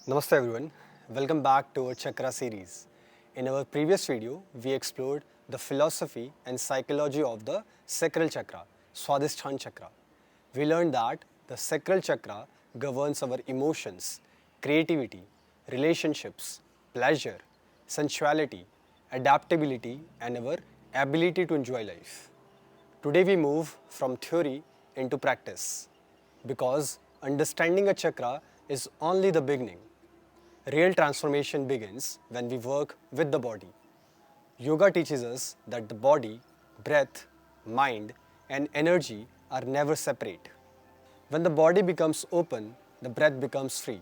Namaste everyone, welcome back to our Chakra series. In our previous video, we explored the philosophy and psychology of the Sacral Chakra, Svadhisthana Chakra. We learned that the Sacral Chakra governs our emotions, creativity, relationships, pleasure, sensuality, adaptability and our ability to enjoy life. Today we move from theory into practice because understanding a chakra is only the beginning. Real transformation begins when we work with the body. Yoga teaches us that the body, breath, mind, and energy are never separate. When the body becomes open, the breath becomes free.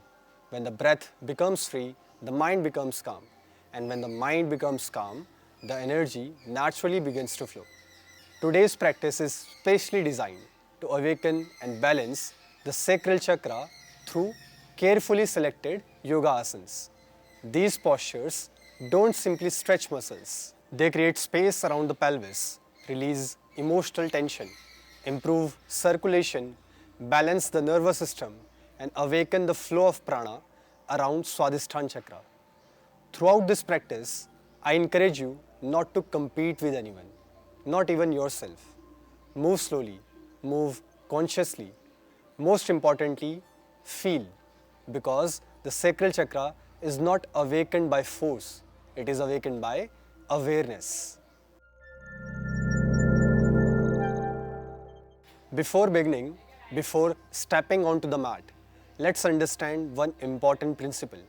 When the breath becomes free, the mind becomes calm. And when the mind becomes calm, the energy naturally begins to flow. Today's practice is specially designed to awaken and balance the sacral chakra through carefully selected yoga asanas. These postures don't simply stretch muscles. They create space around the pelvis, release emotional tension, improve circulation, balance the nervous system, and awaken the flow of prana around Svadhisthana Chakra. Throughout this practice, I encourage you not to compete with anyone, not even yourself. Move slowly, move consciously. Most importantly, feel, because the sacral chakra is not awakened by force, it is awakened by awareness. Before beginning, before stepping onto the mat, let's understand one important principle.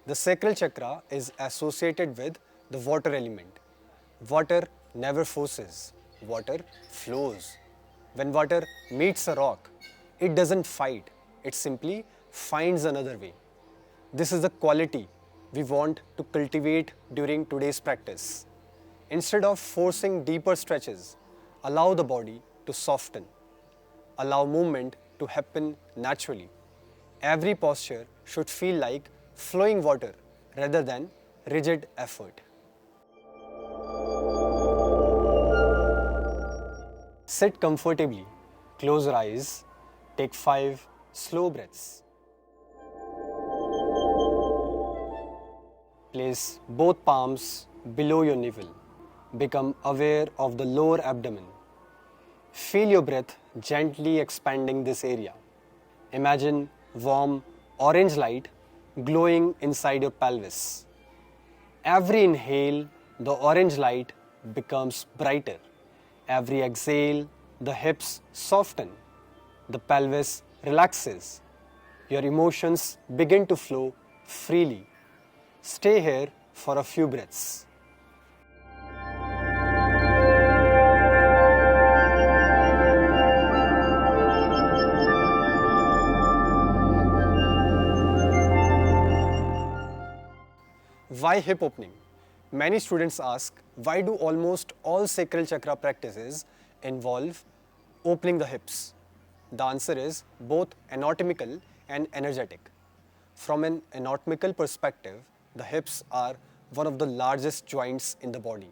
The sacral chakra is associated with the water element. Water never forces, water flows. When water meets a rock, it doesn't fight, it simply finds another way. This is the quality we want to cultivate during today's practice. Instead of forcing deeper stretches, allow the body to soften. Allow movement to happen naturally. Every posture should feel like flowing water rather than rigid effort. Sit comfortably, close your eyes, take 5 slow breaths. Place both palms below your navel. Become aware of the lower abdomen. Feel your breath gently expanding this area. Imagine warm orange light glowing inside your pelvis. Every inhale, the orange light becomes brighter. Every exhale, the hips soften. The pelvis relaxes. Your emotions begin to flow freely. Stay here for a few breaths. Why hip opening? Many students ask, why do almost all sacral chakra practices involve opening the hips? The answer is both anatomical and energetic. From an anatomical perspective, the hips are one of the largest joints in the body.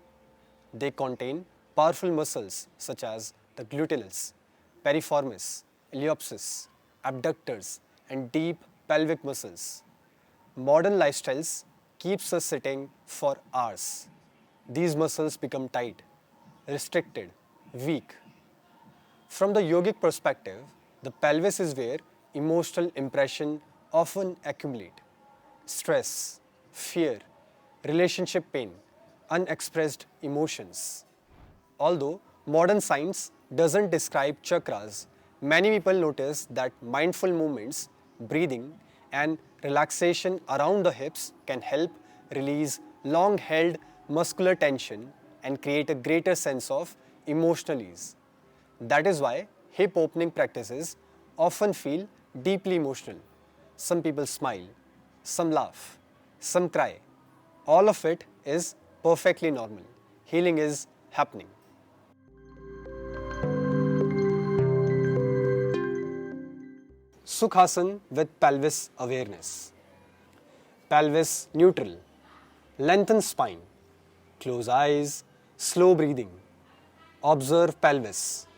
They contain powerful muscles such as the gluteals, piriformis, iliopsis, abductors, and deep pelvic muscles. Modern lifestyles keeps us sitting for hours. These muscles become tight, restricted, weak. From the yogic perspective, the pelvis is where emotional impression often accumulate. Stress, fear, relationship pain, unexpressed emotions. Although modern science doesn't describe chakras, many people notice that mindful movements, breathing, and relaxation around the hips can help release long-held muscular tension and create a greater sense of emotional ease. That is why hip opening practices often feel deeply emotional. Some people smile, some laugh, some cry. All of it is perfectly normal. Healing is happening. Sukhasana with pelvis awareness. Pelvis neutral. Lengthen spine. Close eyes. Slow breathing. Observe pelvis.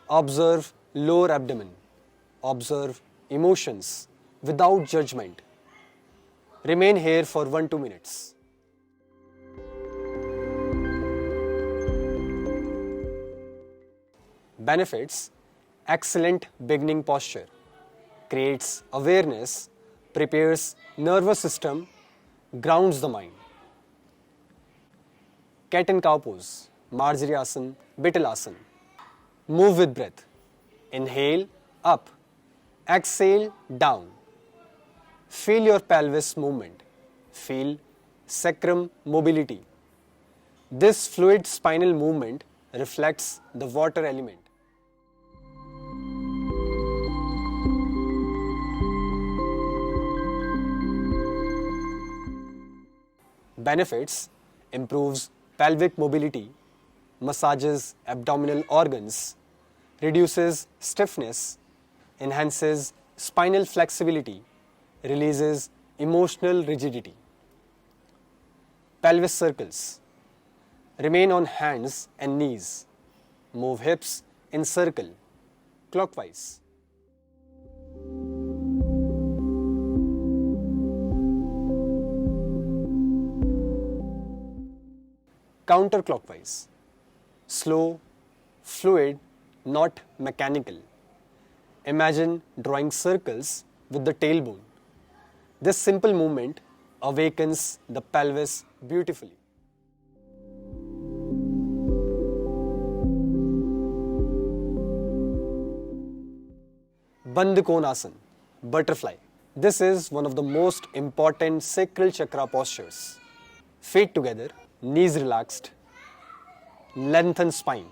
Observe lower abdomen. Observe emotions without judgment. Remain here for 1-2 minutes. Benefits: excellent beginning posture, creates awareness, prepares nervous system, grounds the mind. Cat and cow pose, Marjari Asana, Bittle Asana. Move with breath. Inhale, up. Exhale, down. Feel your pelvis movement. Feel sacrum mobility. This fluid spinal movement reflects the water element. Benefits: improves pelvic mobility, massages abdominal organs, reduces stiffness, enhances spinal flexibility, releases emotional rigidity. Pelvis circles. Remain on hands and knees. Move hips in circle, clockwise. Counterclockwise. Slow, fluid, not mechanical. Imagine drawing circles with the tailbone. This simple movement awakens the pelvis beautifully. Bandh Konasana, butterfly. This is one of the most important sacral chakra postures. Feet together, knees relaxed, lengthen spine,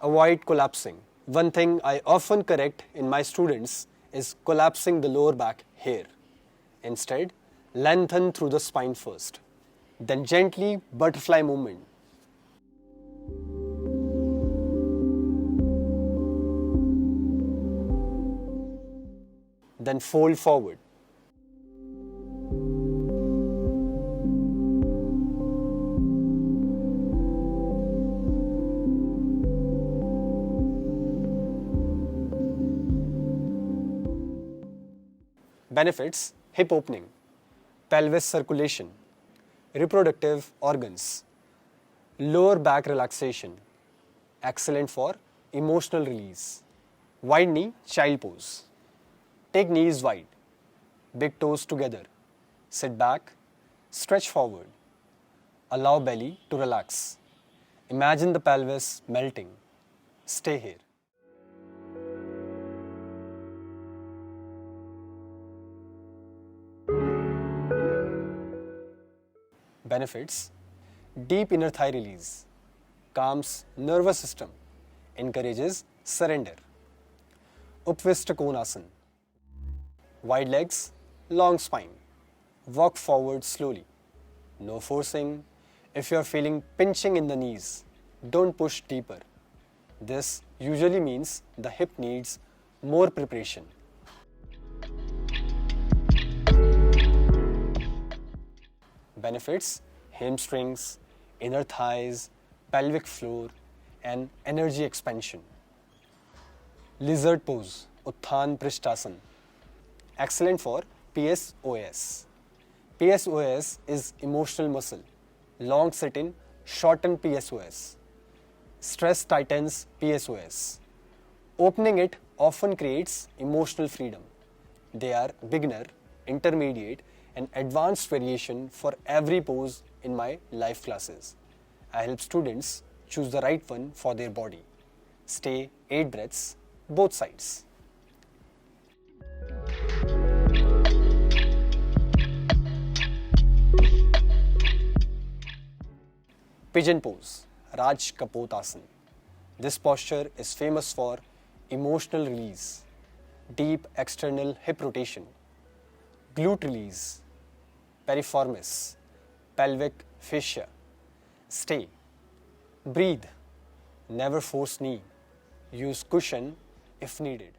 avoid collapsing. One thing I often correct in my students is collapsing the lower back here. Instead, lengthen through the spine first. Then gently butterfly movement. Then fold forward. Benefits: hip opening, pelvis circulation, reproductive organs, lower back relaxation, excellent for emotional release. Wide knee, child pose. Take knees wide, big toes together. Sit back, stretch forward. Allow belly to relax. Imagine the pelvis melting. Stay here. Benefits: deep inner thigh release, calms nervous system, encourages surrender. Upvishta Konasana. Wide legs, long spine. Walk forward slowly. No forcing. If you are feeling pinching in the knees, don't push deeper. This usually means the hip needs more preparation. Benefits: hamstrings, inner thighs, pelvic floor, and energy expansion. Lizard pose, Utthan Prishthasana. Excellent for PSOS. PSOS is emotional muscle. Long sit-in shorten PSOS. Stress tightens PSOS. Opening it often creates emotional freedom. They are beginner, intermediate, and advanced variation for every pose in my live classes. I help students choose the right one for their body. Stay 8 breaths, both sides. Pigeon pose, Raj Kapot Asana. This posture is famous for emotional release, deep external hip rotation, glute release, piriformis, pelvic fascia. Stay. Breathe. Never force knee. Use cushion if needed.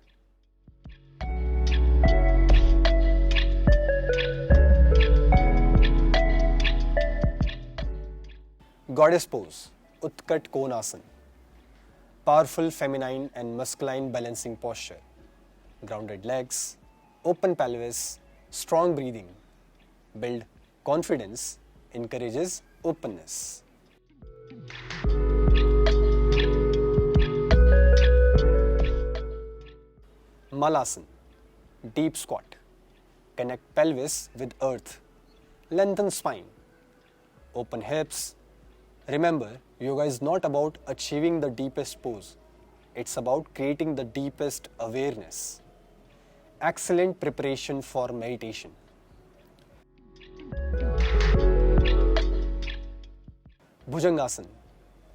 Goddess pose, Utkat Konasana. Powerful feminine and masculine balancing posture. Grounded legs, open pelvis, strong breathing. build confidence, encourages openness. Malasana, deep squat. Connect pelvis with earth. Lengthen spine. Open hips. Remember, yoga is not about achieving the deepest pose. It's about creating the deepest awareness. Excellent preparation for meditation. Bhujangasana.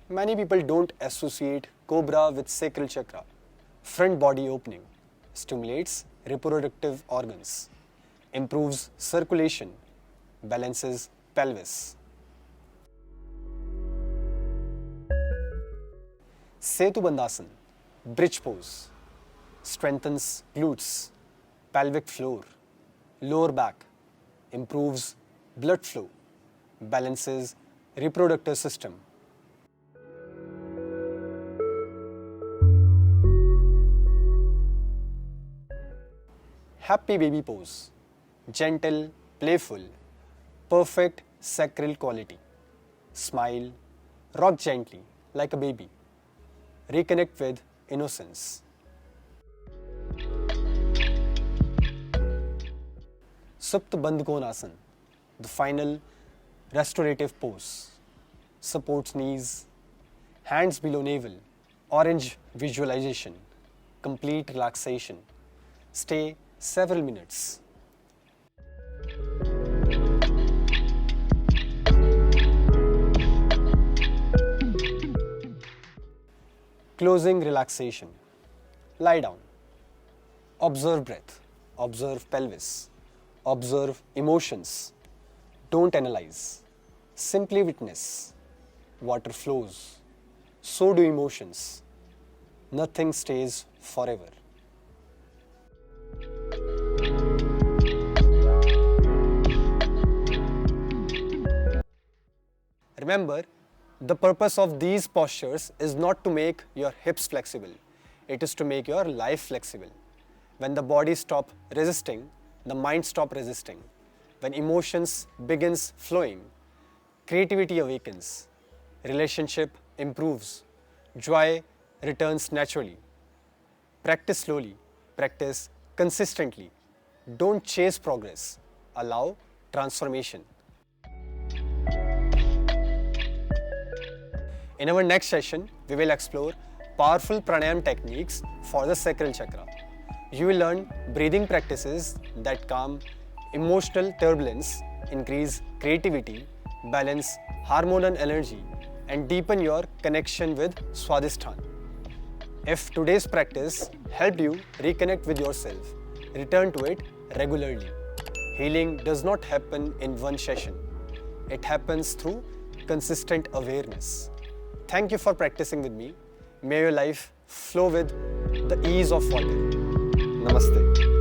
Many people don't associate cobra with sacral chakra. Front body opening. Stimulates reproductive organs. Improves circulation. Balances pelvis. Setubandhasana, bridge pose, strengthens glutes, pelvic floor, lower back, improves blood flow, balances reproductive system. Happy baby pose, gentle, playful, perfect sacral quality. Smile, rock gently like a baby. Reconnect with innocence. Supta Bandh Konasana, the final restorative pose. Supports knees, hands below navel, orange visualization, complete relaxation. Stay several minutes. Closing relaxation. Lie down. Observe breath. Observe pelvis. Observe emotions. Don't analyze. Simply witness. Water flows. So do emotions. Nothing stays forever. Remember, the purpose of these postures is not to make your hips flexible. It is to make your life flexible. When the body stops resisting, the mind stops resisting. When emotions begins flowing, creativity awakens, relationship improves, joy returns naturally. Practice slowly, practice consistently. Don't chase progress, allow transformation. In our next session, we will explore powerful pranayam techniques for the sacral chakra. You will learn breathing practices that calm emotional turbulence, increase creativity, balance hormonal energy, and deepen your connection with Svadhisthana. If today's practice helped you reconnect with yourself, return to it regularly. Healing does not happen in one session. It happens through consistent awareness. Thank you for practicing with me. May your life flow with the ease of water. Namaste.